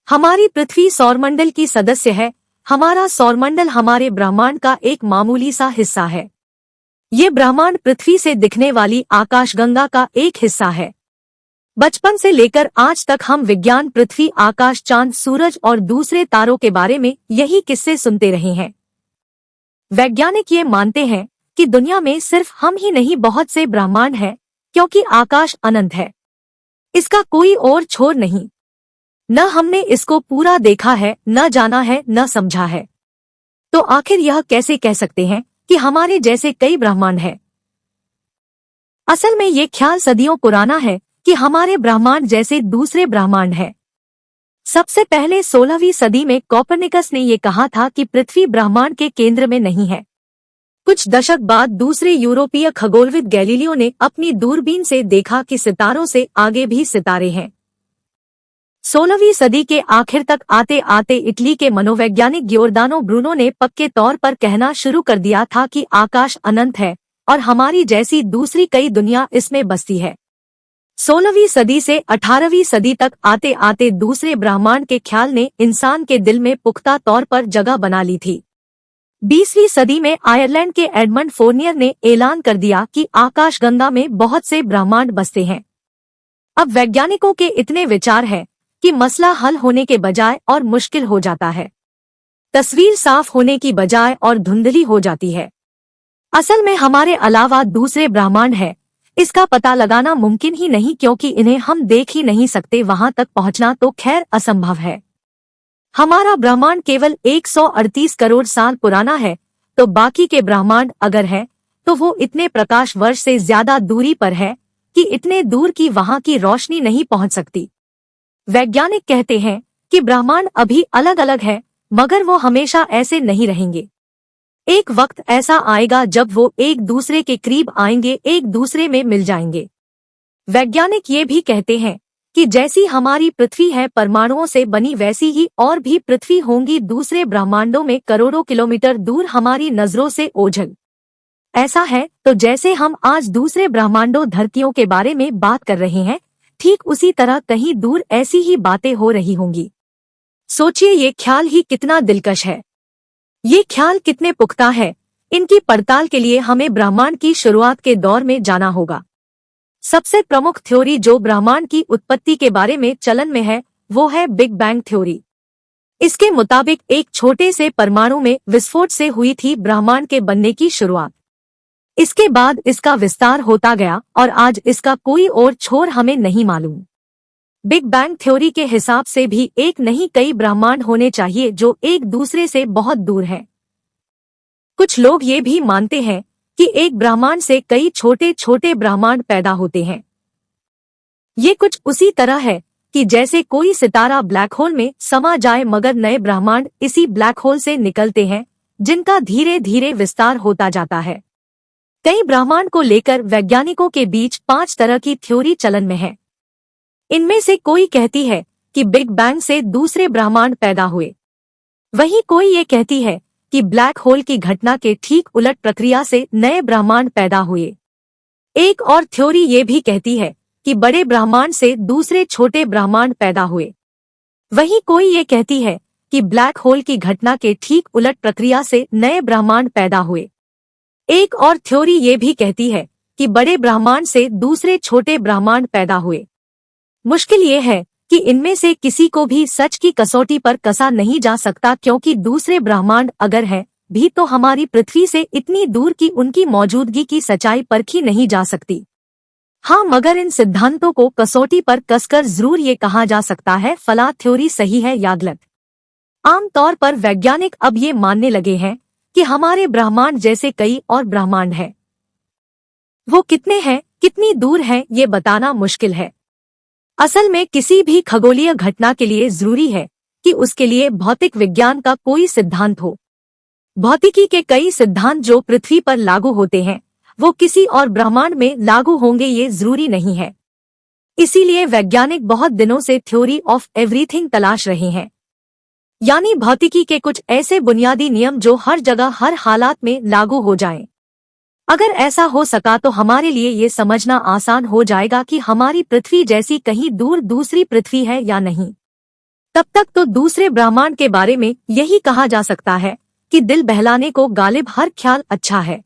हमारी पृथ्वी सौरमंडल की सदस्य है। हमारा सौरमंडल हमारे ब्रह्मांड का एक मामूली सा हिस्सा है। ये ब्रह्मांड पृथ्वी से दिखने वाली आकाशगंगा का एक हिस्सा है। बचपन से लेकर आज तक हम विज्ञान, पृथ्वी, आकाश, चांद, सूरज और दूसरे तारों के बारे में यही किस्से सुनते रहे हैं। वैज्ञानिक ये मानते हैं कि दुनिया में सिर्फ हम ही नहीं, बहुत से ब्रह्मांड हैं, क्योंकि आकाश अनंत है। इसका कोई और छोर नहीं। न हमने इसको पूरा देखा है, न जाना है, न समझा है। तो आखिर यह कैसे कह सकते हैं कि हमारे जैसे कई ब्रह्मांड हैं? असल में ये ख्याल सदियों पुराना है कि हमारे ब्रह्मांड जैसे दूसरे ब्रह्मांड हैं। सबसे पहले 16वीं सदी में कोपरनिकस ने ये कहा था कि पृथ्वी ब्रह्मांड के केंद्र में नहीं है। कुछ दशक बाद दूसरे यूरोपीय खगोलविद गैलीलियो ने अपनी दूरबीन से देखा कि सितारों से आगे भी सितारे हैं। 16वीं सदी के आखिर तक आते आते इटली के मनोवैज्ञानिक गियोर्दानो ब्रूनो ने पक्के तौर पर कहना शुरू कर दिया था कि आकाश अनंत है और हमारी जैसी दूसरी कई दुनिया इसमें बसती है। 16वीं सदी से 18वीं सदी तक आते आते दूसरे ब्रह्मांड के ख्याल ने इंसान के दिल में पुख्ता तौर पर जगह बना ली थी। 20वीं सदी में आयरलैंड के एडमंड फोर्नियर ने ऐलान कर दिया कि आकाशगंगा में बहुत से ब्रह्मांड बसते हैं। अब वैज्ञानिकों के इतने विचार हैं कि मसला हल होने के बजाय और मुश्किल हो जाता है। तस्वीर साफ होने की बजाय और धुंधली हो जाती है। असल में हमारे अलावा दूसरे ब्रह्मांड है, इसका पता लगाना मुमकिन ही नहीं, क्योंकि इन्हें हम देख ही नहीं सकते। वहां तक पहुंचना तो खैर असंभव है। हमारा ब्रह्मांड केवल 138 करोड़ साल पुराना है, तो बाकी के ब्रह्मांड अगर हैं तो वो इतने प्रकाश वर्ष से ज्यादा दूरी पर है कि इतने दूर की वहां की रोशनी नहीं पहुंच सकती। वैज्ञानिक कहते हैं कि ब्रह्मांड अभी अलग अलग है, मगर वो हमेशा ऐसे नहीं रहेंगे। एक वक्त ऐसा आएगा जब वो एक दूसरे के करीब आएंगे, एक दूसरे में मिल जाएंगे। वैज्ञानिक ये भी कहते हैं कि जैसी हमारी पृथ्वी है परमाणुओं से बनी, वैसी ही और भी पृथ्वी होंगी दूसरे ब्रह्मांडों में, करोड़ों किलोमीटर दूर, हमारी नजरों से ओझल। ऐसा है तो जैसे हम आज दूसरे ब्रह्मांडों, धरतियों के बारे में बात कर रहे हैं, ठीक उसी तरह कहीं दूर ऐसी ही बातें हो रही होंगी। सोचिए, ये ख्याल ही कितना दिलकश है। ये ख्याल कितने पुख्ता है। इनकी पड़ताल के लिए हमें ब्रह्मांड की शुरुआत के दौर में जाना होगा। सबसे प्रमुख थ्योरी जो ब्रह्मांड की उत्पत्ति के बारे में चलन में है, वो है बिग बैंग थ्योरी। इसके मुताबिक एक छोटे से परमाणु में विस्फोट से हुई थी ब्रह्मांड के बनने की शुरुआत। इसके बाद इसका विस्तार होता गया और आज इसका कोई और छोर हमें नहीं मालूम। बिग बैंग थ्योरी के हिसाब से भी एक नहीं कई ब्रह्मांड होने चाहिए जो एक दूसरे से बहुत दूर हैं। कुछ लोग ये भी मानते हैं कि एक ब्रह्मांड से कई छोटे छोटे ब्रह्मांड पैदा होते हैं। ये कुछ उसी तरह है कि जैसे कोई सितारा ब्लैक होल में समा जाए, मगर नए ब्रह्मांड इसी ब्लैक होल से निकलते हैं, जिनका धीरे धीरे विस्तार होता जाता है। कई ब्रह्मांड को लेकर वैज्ञानिकों के बीच 5 तरह की थ्योरी चलन में है। इनमें से कोई कहती है कि बिग बैंग से दूसरे ब्रह्मांड पैदा हुए। वहीं कोई ये कहती है कि ब्लैक होल की घटना के ठीक उलट प्रक्रिया से नए ब्रह्मांड पैदा हुए। एक और थ्योरी ये भी कहती है कि बड़े ब्रह्मांड से दूसरे छोटे ब्रह्मांड पैदा हुए। वहीं कोई ये कहती है कि ब्लैक होल की घटना के ठीक उलट प्रक्रिया से नए ब्रह्मांड पैदा हुए। एक और थ्योरी ये भी कहती है कि बड़े ब्रह्मांड से दूसरे छोटे ब्रह्मांड पैदा हुए। मुश्किल ये है कि इनमें से किसी को भी सच की कसौटी पर कसा नहीं जा सकता, क्योंकि दूसरे ब्रह्मांड अगर है भी तो हमारी पृथ्वी से इतनी दूर की उनकी मौजूदगी की सच्चाई परखी नहीं जा सकती। हाँ, मगर इन सिद्धांतों को कसौटी पर कसकर जरूर ये कहा जा सकता है फला थ्योरी सही है या गलत। आमतौर पर वैज्ञानिक अब ये मानने लगे हैं कि हमारे ब्रह्मांड जैसे कई और ब्रह्मांड हैं। वो कितने हैं, कितनी दूर हैं, ये बताना मुश्किल है। असल में किसी भी खगोलीय घटना के लिए जरूरी है कि उसके लिए भौतिक विज्ञान का कोई सिद्धांत हो। भौतिकी के कई सिद्धांत जो पृथ्वी पर लागू होते हैं, वो किसी और ब्रह्मांड में लागू होंगे, ये जरूरी नहीं है। इसीलिए वैज्ञानिक बहुत दिनों से थ्योरी ऑफ एवरीथिंग तलाश रहे हैं, यानी भौतिकी के कुछ ऐसे बुनियादी नियम जो हर जगह हर हालात में लागू हो जाएं। अगर ऐसा हो सका तो हमारे लिए ये समझना आसान हो जाएगा कि हमारी पृथ्वी जैसी कहीं दूर दूसरी पृथ्वी है या नहीं। तब तक तो दूसरे ब्रह्मांड के बारे में यही कहा जा सकता है कि दिल बहलाने को गालिब हर ख्याल अच्छा है।